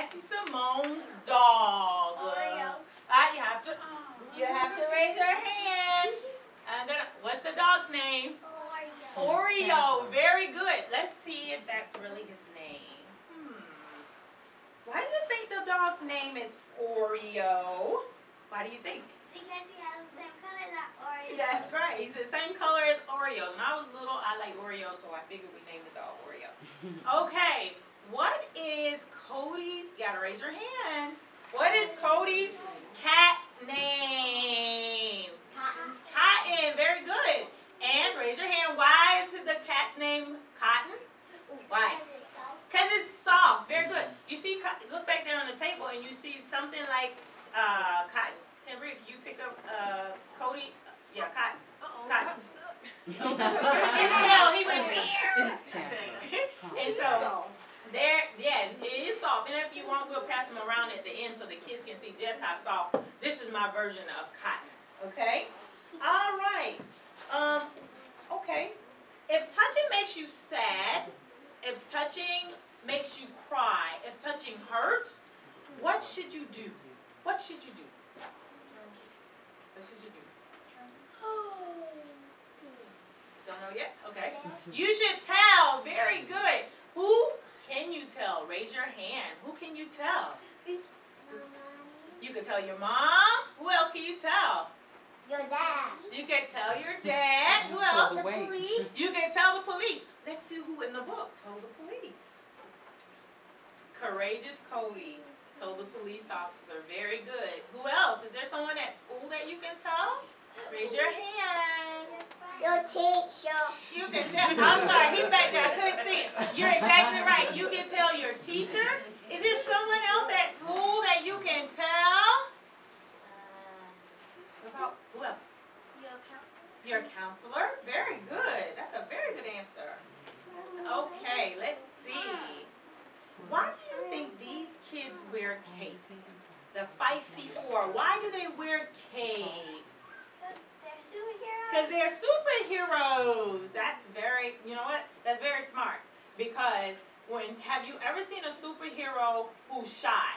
Sassy Simone's dog? Oreo. You have to raise your hand. What's the dog's name? Oreo. Very good. Let's see if that's really his name. Why do you think the dog's name is Oreo? Why do you think? Because he has the same color as Oreo. That's right. He's the same color as Oreo. When I was little, I like Oreo, so I figured we named the dog Oreo. Okay. What is Cody's? You gotta raise your hand. What is Cody's cat's name? Cotton. Cotton. Very good. And raise your hand. Why is the cat's name Cotton? Why? Because it's soft. Very good. You see, look back there on the table and you see something like cotton. Timber, you pick up Cody. Yeah, cotton. Cotton. His tail, he went here. And so, there, yes, it is soft. And if you want, we'll pass them around at the end so the kids can see just how soft. This is my version of cotton. Okay? All right. Okay. If touching makes you sad, if touching makes you cry, if touching hurts, what should you do? What should you do? What should you do? Don't know yet? Okay. You should tell. Very good. Who can you tell? Raise your hand. Who can you tell? You can tell your mom. Who else can you tell? Your dad. You can tell your dad. Who else? The police. You can tell the police. Let's see who in the book told the police. Courageous Cody told the police officer. Very good. Who else? Is there someone at school that you can tell? Raise your hand. Your teacher. You can tell. I'm sorry, he's back there. I couldn't see it. You're exactly right. You can tell your teacher. Is there someone else at school that you can tell? Who else? Your counselor. Your counselor. Very good. That's a very good answer. Okay, let's see. Why do you think these kids wear capes? The feisty four. Why do they wear capes? They're superheroes. Because they're superheroes. That's very, you know what? That's very smart. Because have you ever seen a superhero who's shy?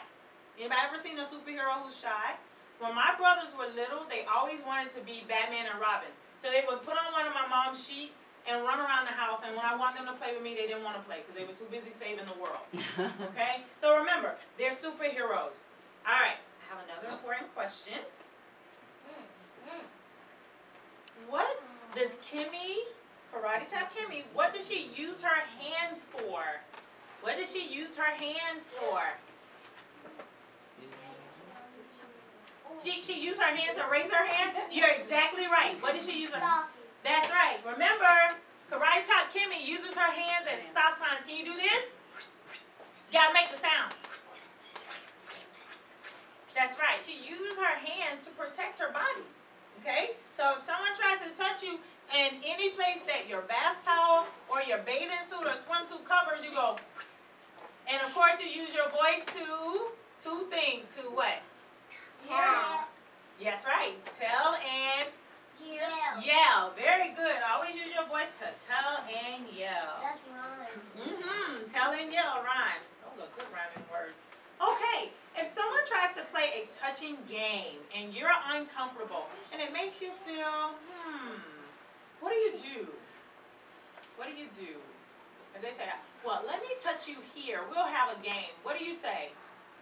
Anybody ever seen a superhero who's shy? When my brothers were little, they always wanted to be Batman and Robin. So they would put on one of my mom's sheets and run around the house, and when I want them to play with me, they didn't want to play because they were too busy saving the world. Okay? So remember, they're superheroes. All right, I have another important question. What does Kimmy, Karate Chop Kimmy, what does she use her hands for? What does she use her hands for? She used her hands to raise her hands? You're exactly right. What did she use her? That's right. Remember, Karate Chop Kimmy uses her hands as stop signs. Can you do this? You gotta make the sound. That's right. She uses her hands to protect her body. Okay? So if someone tries to touch you in any place that your bath towel or your bathing suit or swimsuit covers, you go. And of course you use your voice to two things. To what? Tell. Yeah, that's right. Tell and Yell. yell. Very good. Always use your voice to tell and yell. That's rhymes. Tell and yell rhymes. Those are good rhyming words. Okay. If someone tries to play a touching game and you're uncomfortable and it makes you feel, what do you do? What do you do? If they say, well, let me touch you here. We'll have a game. What do you say?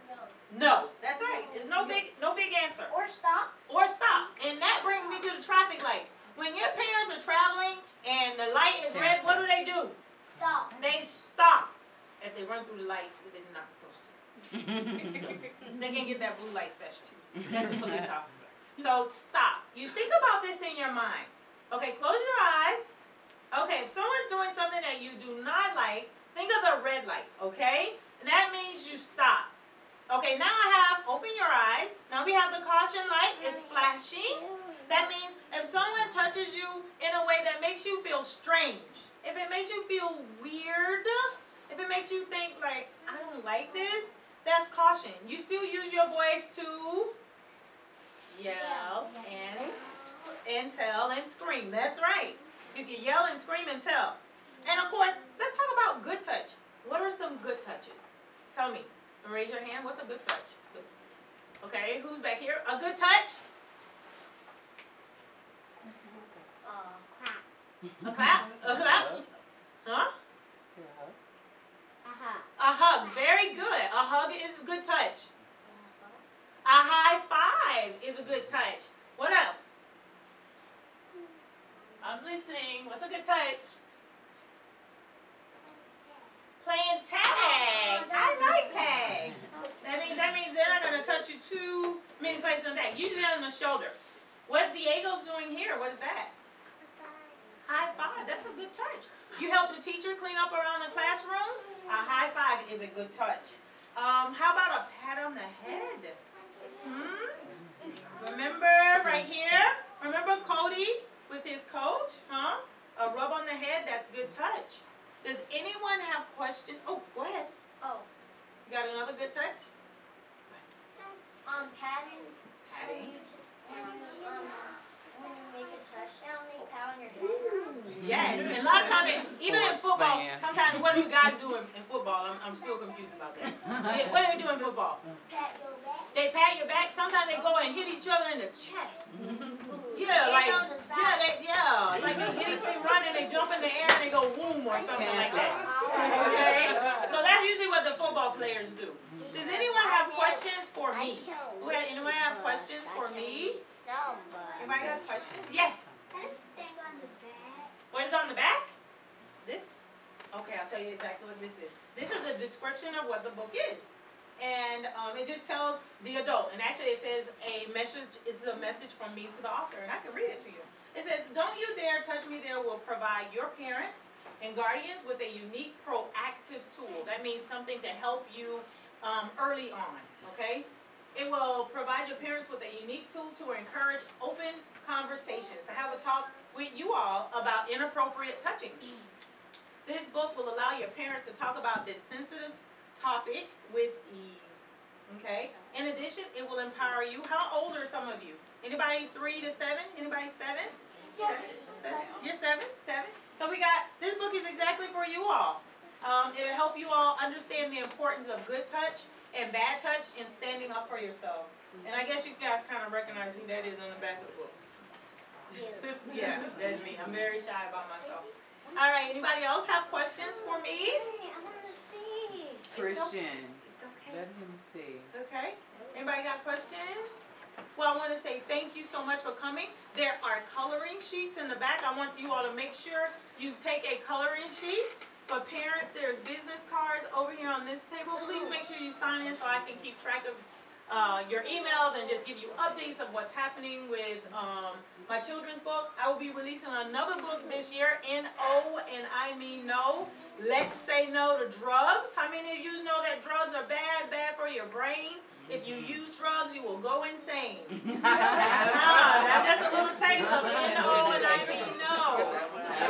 No. No. That's right. There's no big answer. Or stop. Or stop. And that brings me to the traffic light. When your parents are traveling and the light is red, what do? Stop. They stop. If they run through the light, they're not supposed to. They can't get that blue light special. That's the police officer. So stop. You think about this in your mind. Okay, close your eyes. Okay, if someone's doing something that you do not like, think of the red light, okay? And that means you stop. Okay, now open your eyes. Now we have the caution light. It's flashing. That means if someone touches you in a way that makes you feel strange, if it makes you feel weird, if it makes you think like, I don't like this, that's caution. You still use your voice to yell and tell and scream. That's right. You can yell and scream and tell. And of course, let's talk about good touch. What are some good touches? Tell me. Raise your hand. What's a good touch? Okay, who's back here? A good touch? Clap. A clap? A clap? Huh? A hug. Very good. A hug is a good touch. A high five is a good touch. What else? I'm listening. What's a good touch? Playing tag. I like tag. That means they're not going to touch you too many places on that. Usually on the shoulder. What Diego's doing here, what is that? High five. That's a good touch. You help the teacher clean up around the classroom? A high five is a good touch. How about a pat on the head? Remember right here? Remember Cody with his coach? Huh? A rub on the head, that's good touch. Does anyone have questions? Oh, go ahead. Oh. You got another good touch? Patting. Patting. When you make a touchdown, they pat on your head. Yes, and a lot of times, even in football, sometimes what do guys do in football? I'm still confused about that. What do they do in football? Pat your back. They pat your back. Sometimes they go and hit each other in the chest. Yeah, like like they run and they jump in the air and they go boom or something like that. Okay, so that's usually what the football players do. Does anyone have questions for me? Anyone have questions for me? Anybody have questions? Yes. Anything on the back? What is on the back? This? Okay, I'll tell you exactly what this is. This is a description of what the book is. And it just tells the adult. And actually it says a message is a message from me to the author. And I can read it to you. It says, "Don't you dare touch me there will provide your parents and guardians with a unique proactive tool." That means something to help you early on, okay? It will provide your parents with a unique tool to encourage open conversations, to have a talk with you all about inappropriate touching. This book will allow your parents to talk about this sensitive topic with ease, okay? In addition, it will empower you. How old are some of you? Anybody 3 to 7? Anybody 7? Yes. 7? You're 7? 7? So this book is exactly for you all. It'll help you all understand the importance of good touch and bad touch and standing up for yourself. And I guess you guys kind of recognize who that is on the back of the book. Yes, that's me. I'm very shy about myself. All right, anybody else have questions for me? Hey, I want to see. Christian, It's okay. let him see. Okay. Anybody got questions? Well, I want to say thank you so much for coming. There are coloring sheets in the back. I want you all to make sure you take a coloring sheet. For parents, there's business cards over here on this table. Please make sure you sign in so I can keep track of your emails and just give you updates of what's happening with my children's book. I will be releasing another book this year, N-O and I Mean No. Let's Say No to Drugs. How many of you know that drugs are bad for your brain? If you use drugs, you will go insane. That's just a little taste of N-O and I Mean No.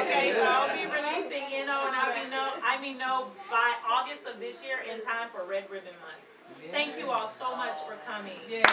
Okay, so I'll be releasing N-O and I Mean No by August of this year in time for Red Ribbon Month. Thank you all so much for coming. Yeah.